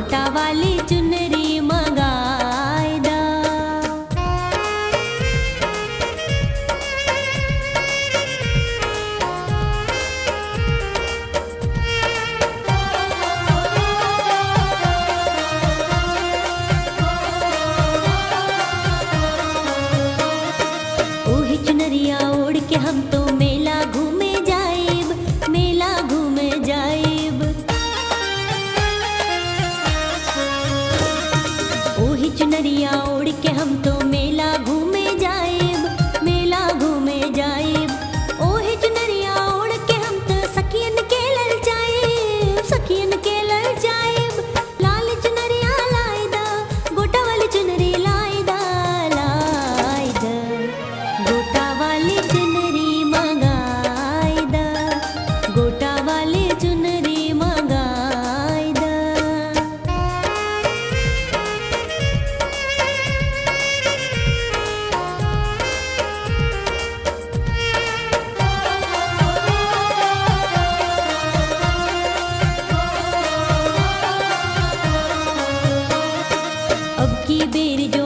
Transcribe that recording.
गोटा वाली चुनरी मंगायदा। ओही चुनरिया ओढ़ के हम तो मेला घूमे जाइब, मेला घूमे जाइब। ओही चुनरिया ओढ़ के हम तो मेला घूमे जाइब, मेला घूमे जाइब। ओही चुनरिया ओढ़ के हम तो सखियन के लल जाइब, सखियन के लल जाइब। लाल चुनरिया लाइदा, गोटा वाली चुनरी लाइदा, लाइदा। गोटा वाली चुनरी मंगाइदा, गोटा वाली चुनरी मंगाइदा। अब की बेर जो